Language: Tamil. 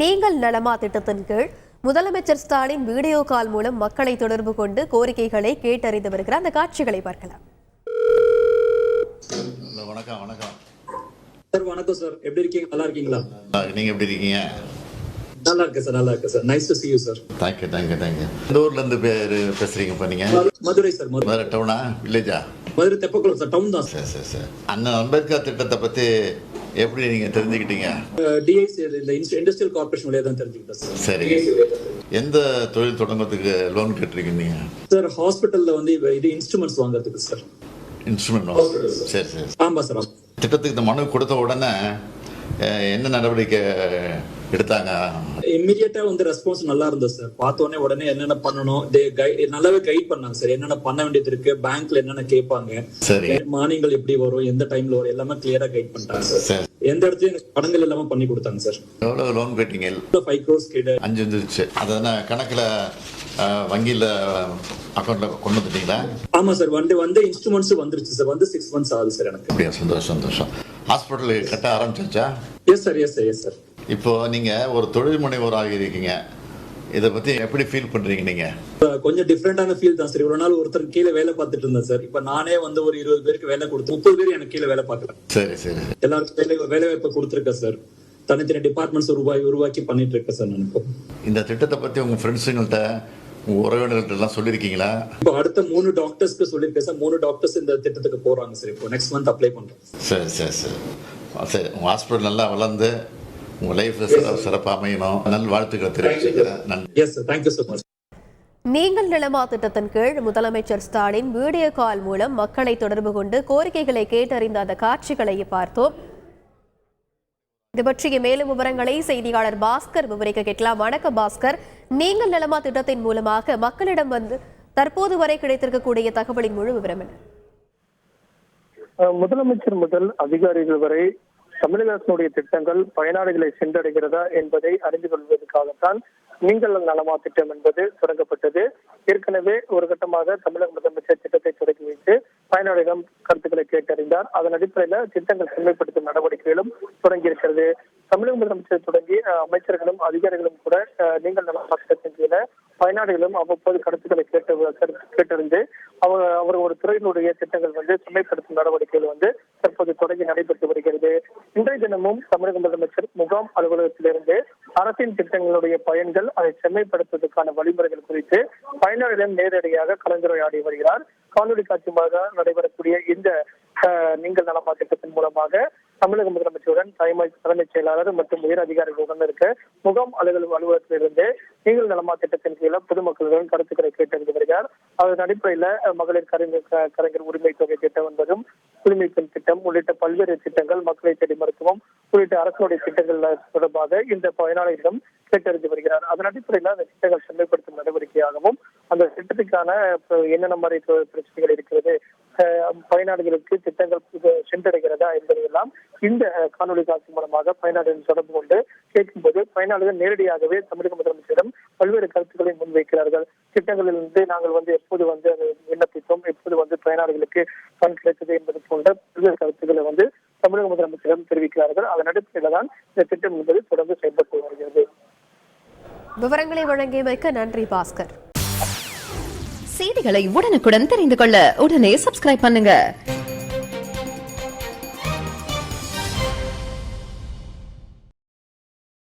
நீங்கள் நலமா திட்டத்தின் கீழ் முதலமைச்சர் ஸ்டாலின் வீடியோ கால் மூலம் மக்களை தொடர்பு கொண்டு கோரிக்கைகளை கேட்டறிந்து வருகிறார். அந்த காட்சிகளை பார்க்கலாம். வணக்கம். வணக்கம் சார். வணக்கம் சார். எப்படி இருக்கீங்க? நல்லா இருக்கீங்களா? நீங்க எப்படி இருக்கீங்க? நல்லா இருக்கு சார். நல்லா இருக்கு sir. Nice to see you sir. Thank you. இந்த ஊர்ல இருந்து பேசுறீங்க இப்ப நீங்க? மதுரை சார். மதுரை டவுனா வில்லேஜா? மதுரை தெப்பக்குளம் சார். டவுன் தான் சார். சரி. அண்ணன் அம்பேத்கர் திட்டத்தை பத்தி எப்படி நீங்க தெரிஞ்சுக்கிட்டீங்க? டிஐசி இந்த இண்டஸ்ட்ரியல் கார்ப்பரேஷன் வழியா தான் தெரிஞ்சுக்கிட்டேன் சார். சரி. எந்த தொழில் தொடங்குறதுக்கு லோன் கேட்டிருக்கீங்க? சார் ஹாஸ்பிட்டல்ல வந்து இது இன்ஸ்ட்ருமெண்ட்ஸ் வாங்குறதுக்கு சார். இன்ஸ்ட்ருமெண்ட். சரி. ஆமா சார். திட்டத்துக்கு இந்த மனு கொடுத்த உடனே என்ன நடவடிக்கை எடுத்தாங்க? இம்மிடியட்டா வந்து ரெஸ்பான்ஸ் நல்லா இருந்தது சார். பார்த்த உடனே என்னென்ன பண்ணணும் நல்லாவே கைட் பண்ணாங்க சார். என்னென்ன பண்ண வேண்டியது இருக்கு, பேங்க்ல என்னென்ன கேட்பாங்க, சரி, மானியங்கள் எப்படி வரும், எந்த டைம்ல வரும், எல்லாமே கிளியரா கைட் பண்ணிட்டாங்க சார். எந்த இடத்துலயும் படங்கள் எல்லாமே பண்ணி கொடுத்தாங்க சார். எவ்வளவு லோன் கேட்டீங்க? 5 crores கேட்டு 5 வந்துருச்சு. அதனால கணக்குல வங்கியில அக்கௌண்ட்ல கொண்டு வந்துட்டீங்களா? ஆமா சார். வந்து இன்ஸ்ட்ருமெண்ட்ஸ் வந்துருச்சு சார். வந்து 6 months ஆகுது சார் எனக்கு. அப்படியா? சந்தோஷம். ஹாஸ்பிட்டல் கட்ட ஆரம்பிச்சாச்சா? Yes sir. இப்போ நீங்க ஒரு தொழில் முனைவோராக இருக்கீங்க. இதை பத்தி எப்படி ஃபீல் பண்றீங்க நீங்க? கொஞ்சம் டிஃபரெண்டான ஃபீல் தான் சார். இவ்வளவு நாள் ஒருத்தர் கீழே வேலை பார்த்துட்டு இருந்தேன் சார். இப்ப நானே வந்து ஒரு 20 பேருக்கு வேலை கொடுத்து 30 பேர் எனக்கு கீழே வேலை பார்க்கறேன். சரி. எல்லாருக்கும் வேலை வாய்ப்பு கொடுத்துருக்கேன் சார். தனித்தனி டிபார்ட்மெண்ட்ஸ் உருவாக்கி பண்ணிட்டு இருக்கேன் சார். நான் இப்போ இந்த திட்டத்தை பத்தி உங்க ஃப்ரெண்ட்ஸுங்கள்ட்ட, உங்க உறவினர்கள்ட்ட எல்லாம் சொல்லிருக்கீங்களா? இப்போ அடுத்த 3 டாக்டர்ஸ்க்கு சொல்லிருக்கேன் சார். 3 டாக்டர்ஸ் இந்த திட்டத்துக்கு போறாங்க சார். இப்போ நெக்ஸ்ட் மந்த் அப்ளை பண்றோம். சரி. உங்க ஹாஸ்பிட்டல் நல்லா வளர்ந்து உங்க லைஃப் சிறப்பாக அமையணும். நல்ல வாழ்த்துக்களை தெரிவிச்சுக்கிறேன். நன்றி. Yes sir. Thank you so much. நீங்கள் நலமா திட்டத்தின் கீழ் முதலமைச்சர் ஸ்டாலின் வீடியோ கால் மூலம் மக்களை தொடர்பு கொண்டு கோரிக்கைகளை கேட்டறிந்த அந்த காட்சிகளை பார்த்தோம். இது பற்றிய மேலும் விவரங்களை செய்தியாளர் பாஸ்கர் விவரிக்க கேட்கலாம். வணக்கம் பாஸ்கர். நீங்கள் நலமா திட்டத்தின் மூலமாக மக்களிடம் வந்து தற்போது வரை கிடைத்திருக்கக்கூடிய தகவலின் முழு விவரம் என்ன? முதலமைச்சர் முதல் அதிகாரிகள் வரை தமிழக அரசுடைய திட்டங்கள் பயனாளிகளை சென்றடைகிறதா என்பதை அறிந்து கொள்வதற்காகத்தான் நீங்கள் நலமா திட்டம் என்பது தொடங்கப்பட்டது. ஏற்கனவே ஒரு கட்டமாக தமிழக முதலமைச்சர் திட்டத்தை தொடங்கி வைத்து பயனாளிகளிடம் கருத்துக்களை கேட்டறிந்தார். அதன் அடிப்படையில் திட்டங்கள் செம்மைப்படுத்தும் நடவடிக்கைகளும் தொடங்கியிருக்கிறது. தமிழக முதலமைச்சர் தொடங்கி அமைச்சர்களும் அதிகாரிகளும் கூட நீங்கள் நலமா திட்டத்தின் கீழ பயனாளிகளும் அவ்வப்போது கருத்துக்களை கேட்டறிந்து அவர் ஒரு துறையினுடைய திட்டங்கள் வந்து செம்மைப்படுத்தும் நடவடிக்கைகள் தற்போது தொடங்கி நடைபெற்று வருகிறது. இன்றைய தினமும் தமிழக முதலமைச்சர் முகாம் அலுவலகத்திலிருந்து அரசின் திட்டங்களுடைய பயன்கள், அதை செம்மைப்படுத்துவதற்கான வழிமுறைகள் குறித்து பயனாளிகளிடம் நேரடியாக கலந்துரையாடி வருகிறார். காணொலி காட்சியாக நடைபெறக்கூடிய இந்த நீங்கள் நலமா திட்டத்தின் மூலமாக தமிழக முதலமைச்சருடன் தலைமைச் செயலாளர் மற்றும் உயர் அதிகாரிகளுடன் இருக்க முகாம் அலுவலகத்திலிருந்து நீங்கள் நலமா திட்டத்தின் கீழ பொதுமக்களுடன் கருத்துக்களை கேட்டறிந்து வருகிறார். அதன் அடிப்படையில் மகளிர் கலைஞர் உரிமை தொகை திட்டம் என்பதும் குடிமை பெண் திட்டம் உள்ளிட்ட பல்வேறு திட்டங்கள், மக்களை தேடி மருத்துவம் உள்ளிட்ட அரசுடைய திட்டங்கள் தொடர்பாக இந்த பயனாளிகளிடம் கேட்டறிந்து வருகிறார். அதன் அடிப்படையில் அந்த திட்டங்கள் செம்மைப்படுத்தும் நடவடிக்கையாகவும் அந்த திட்டத்துக்கான என்னென்ன மாதிரி பிரச்சனைகள் இருக்கிறது, பயனாளிகளுக்கு திட்டங்கள் சென்றடைகிறதா என்பதையெல்லாம் இந்த காணொலி காட்சி மூலமாக பயனாளிகள் தொடர்பு கொண்டு கேட்கும்போது பயனாளிகள் நேரடியாகவே தமிழக முதலமைச்சரிடம் பல்வேறு கருத்துக்களை முன்வைக்கிறார்கள். திட்டங்களிலிருந்து நாங்கள் எப்போது விண்ணப்பித்தோம், எப்போது பயனாளிகளுக்கு பணம் கிடைத்தது என்பது போன்ற பல்வேறு கருத்துக்களை தமிழக முதலமைச்சரிடம் தெரிவிக்கிறார்கள். அதன் அடிப்படையில் தான் இந்த திட்டம் என்பது தொடர்ந்து செயல்பட்டு வருகிறது. விவரங்களை வழங்கியமைக்கு நன்றி பாஸ்கர். செய்திகளை உடனுக்குடன் தெரிந்து கொள்ள உடனே சப்ஸ்கிரைப் பண்ணுங்க.